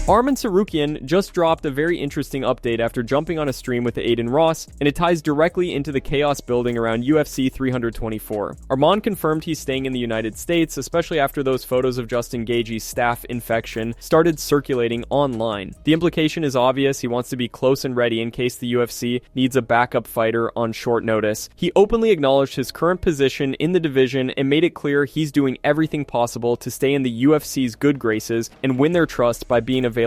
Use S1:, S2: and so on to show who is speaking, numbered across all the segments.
S1: Arman Tsarukyan just dropped a very interesting update after jumping on a stream with Aiden Ross, and it ties directly into the chaos building around UFC 324. Arman confirmed he's staying in the United States, especially after those photos of Justin Gaethje's staph infection started circulating online. The implication is obvious. He wants to be close and ready in case the UFC needs a backup fighter on short notice. He openly acknowledged his current position in the division and made it clear he's doing everything possible to stay in the UFC's good graces and win their trust by being available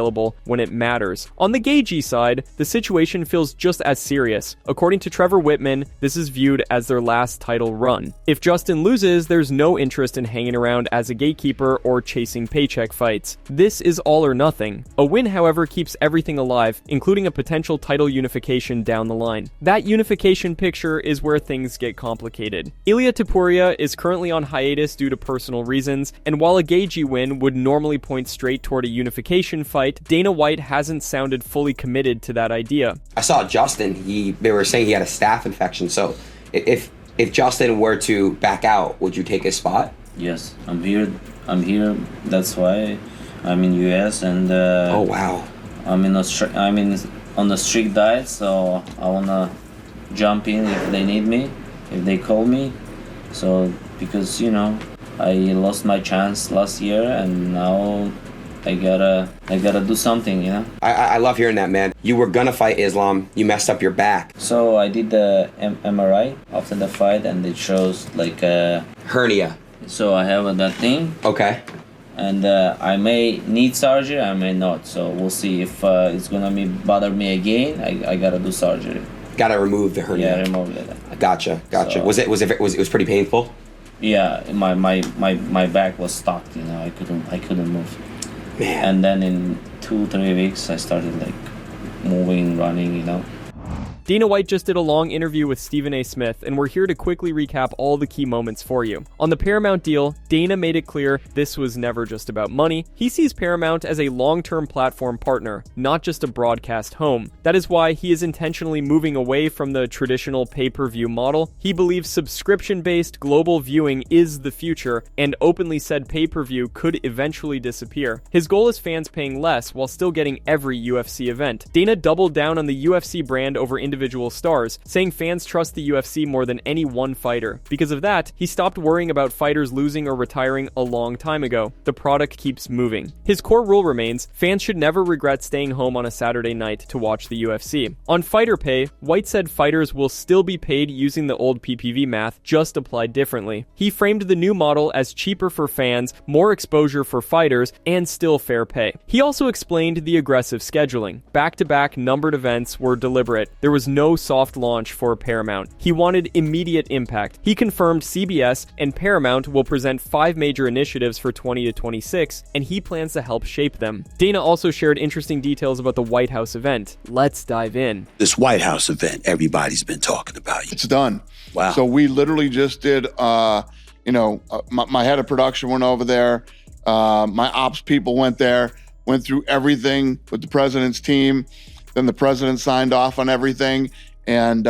S1: when it matters. On the Gaethje side, the situation feels just as serious. According to Trevor Whitman, this is viewed as their last title run. If Justin loses, there's no interest in hanging around as a gatekeeper or chasing paycheck fights. This is all or nothing. A win, however, keeps everything alive, including a potential title unification down the line. That unification picture is where things get complicated. Ilia Topuria is currently on hiatus due to personal reasons, and while a Gaethje win would normally point straight toward a unification fight, Dana White hasn't sounded fully committed to that idea.
S2: I saw Justin, they were saying he had a staph infection, so if Justin were to back out, would you take his spot?
S3: Yes, I'm here, that's why I'm in US, and
S2: oh wow.
S3: I'm on a strict diet, so I wanna jump in if they need me, if they call me. So because I lost my chance last year, and now I gotta do something,
S2: I love hearing that, man. You were gonna fight Islam, you messed up your back.
S3: So I did the MRI after the fight, and it shows like a
S2: hernia.
S3: So I have that thing.
S2: Okay.
S3: And I may need surgery, I may not. So we'll see if it's gonna bother me again. I gotta do surgery.
S2: Gotta remove the hernia.
S3: Yeah, remove it.
S2: Gotcha.
S3: So,
S2: was it pretty painful?
S3: Yeah, my back was stuck. I couldn't move.
S2: Man.
S3: And then in 2-3 weeks, I started moving, running.
S1: Dana White just did a long interview with Stephen A. Smith, and we're here to quickly recap all the key moments for you. On the Paramount deal, Dana made it clear this was never just about money. He sees Paramount as a long-term platform partner, not just a broadcast home. That is why he is intentionally moving away from the traditional pay-per-view model. He believes subscription-based global viewing is the future, and openly said pay-per-view could eventually disappear. His goal is fans paying less while still getting every UFC event. Dana doubled down on the UFC brand over individual stars, saying fans trust the UFC more than any one fighter. Because of that, he stopped worrying about fighters losing or retiring a long time ago. The product keeps moving. His core rule remains, fans should never regret staying home on a Saturday night to watch the UFC. On fighter pay, White said fighters will still be paid using the old PPV math, just applied differently. He framed the new model as cheaper for fans, more exposure for fighters, and still fair pay. He also explained the aggressive scheduling. Back-to-back numbered events were deliberate. There was no soft launch for Paramount. He wanted immediate impact. He confirmed CBS and Paramount will present 5 major initiatives for 20 to 26, and he plans to help shape them. Dana also shared interesting details about the White House event. Let's dive in.
S4: This White House event, everybody's been talking about.
S5: It's done.
S4: Wow.
S5: So we literally just did, my head of production went over there. My ops people went there, went through everything with the president's team. Then the president signed off on everything, and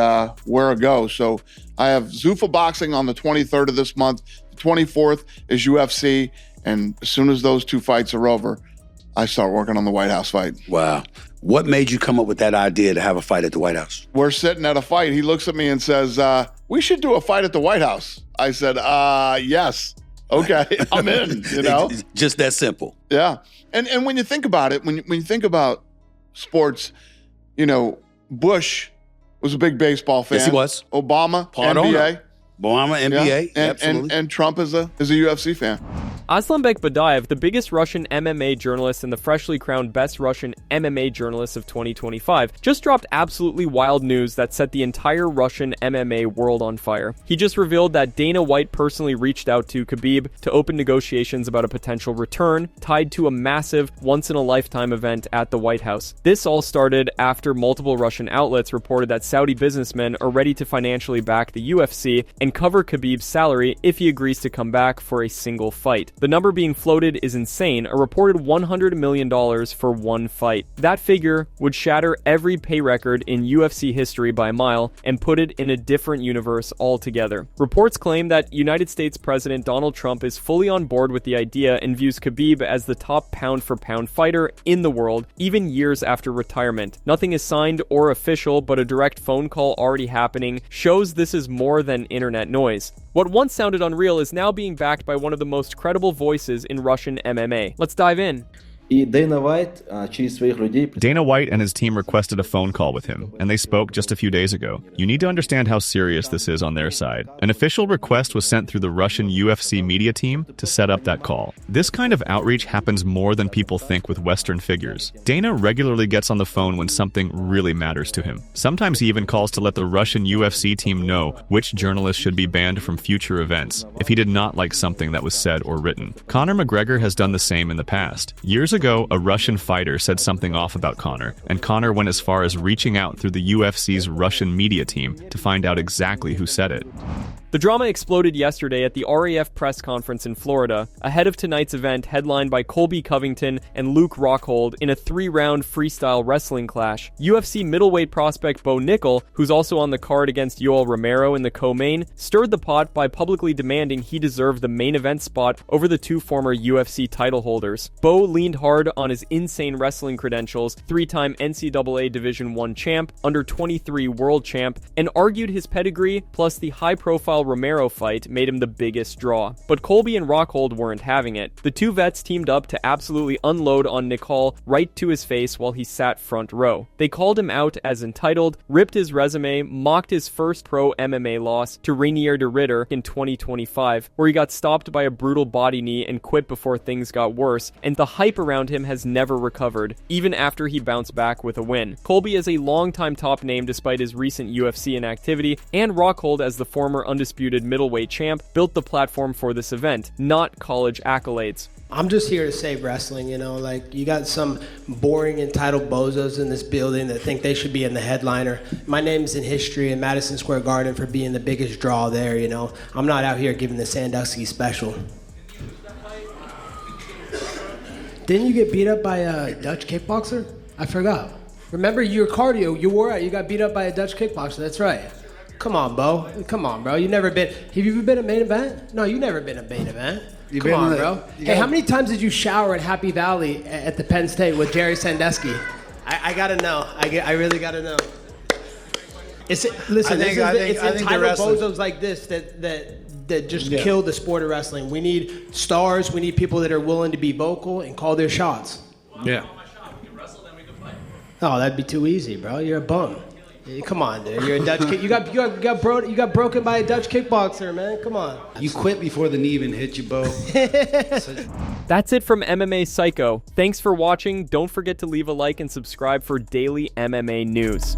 S5: we're a go. So I have Zuffa Boxing on the 23rd of this month. The 24th is UFC, and as soon as those 2 fights are over, I start working on the White House fight.
S4: Wow. What made you come up with that idea to have a fight at the White House?
S5: We're sitting at a fight. He looks at me and says, we should do a fight at the White House. I said, yes. Okay, I'm in,
S4: Just that simple.
S5: Yeah. And when you think about it, when you think about sports, Bush was a big baseball fan.
S4: Yes, he was.
S5: Obama,
S4: Part
S5: NBA.
S4: owner. Obama, NBA,
S5: yeah.
S4: absolutely.
S5: And Trump is a UFC fan.
S1: Aslanbek Badaev, the biggest Russian MMA journalist and the freshly crowned best Russian MMA journalist of 2025, just dropped absolutely wild news that set the entire Russian MMA world on fire. He just revealed that Dana White personally reached out to Khabib to open negotiations about a potential return tied to a massive, once-in-a-lifetime event at the White House. This all started after multiple Russian outlets reported that Saudi businessmen are ready to financially back the UFC, and and cover Khabib's salary if he agrees to come back for a single fight. The number being floated is insane, a reported $100 million for one fight. That figure would shatter every pay record in UFC history by a mile and put it in a different universe altogether. Reports claim that United States President Donald Trump is fully on board with the idea and views Khabib as the top pound-for-pound fighter in the world, even years after retirement. Nothing is signed or official, but a direct phone call already happening shows this is more than internet noise. What once sounded unreal is now being backed by one of the most credible voices in Russian MMA. Let's dive in.
S6: Dana White and his team requested a phone call with him, and they spoke just a few days ago. You need to understand how serious this is on their side. An official request was sent through the Russian UFC media team to set up that call. This kind of outreach happens more than people think with Western figures. Dana regularly gets on the phone when something really matters to him. Sometimes he even calls to let the Russian UFC team know which journalists should be banned from future events if he did not like something that was said or written. Conor McGregor has done the same in the past. Years ago, a Russian fighter said something off about Conor, and Conor went as far as reaching out through the UFC's Russian media team to find out exactly who said it.
S1: The drama exploded yesterday at the RAF press conference in Florida, ahead of tonight's event headlined by Colby Covington and Luke Rockhold in a 3-round freestyle wrestling clash. UFC middleweight prospect Bo Nickal, who's also on the card against Yoel Romero in the co-main, stirred the pot by publicly demanding he deserved the main event spot over the two former UFC title holders. Bo leaned hard on his insane wrestling credentials, 3-time NCAA Division I champ, under 23 world champ, and argued his pedigree plus the high-profile Romero fight made him the biggest draw. But Colby and Rockhold weren't having it. The two vets teamed up to absolutely unload on Nickal right to his face while he sat front row. They called him out as entitled, ripped his resume, mocked his first pro MMA loss to Rainier de Ridder in 2025, where he got stopped by a brutal body knee and quit before things got worse, and the hype around him has never recovered, even after he bounced back with a win. Colby is a longtime top name despite his recent UFC inactivity, and Rockhold, as the former undisputed middleweight champ, built the platform for this event, not college accolades.
S7: I'm just here to save wrestling, you know, like you got some boring entitled bozos in this building that think they should be in the headliner. My name's in history in Madison Square Garden for being the biggest draw there, you know. I'm not out here giving the Sandusky special. Didn't you get beat up by a Dutch kickboxer? I forgot. Remember your cardio, you wore out, you got beat up by a Dutch kickboxer, that's right. Come on, Bo. Come on, bro. Have you ever been a main event? No, you've never been a main event. Come on, bro. Hey, how many times did you shower at Happy Valley at the Penn State with Jerry Sandusky? I gotta know. I really gotta know. It's entitled bozos like this that just kill the sport of wrestling. We need stars. We need people that are willing to be vocal and call their shots.
S4: Yeah.
S7: Oh, that'd be too easy, bro. You're a bum. Come on, dude. You're a Dutch kick. You got broken by a Dutch kickboxer, man. Come on.
S4: You quit before the knee even hit you, Bo.
S1: That's it from MMA Psycho. Thanks for watching. Don't forget to leave a like and subscribe for daily MMA news.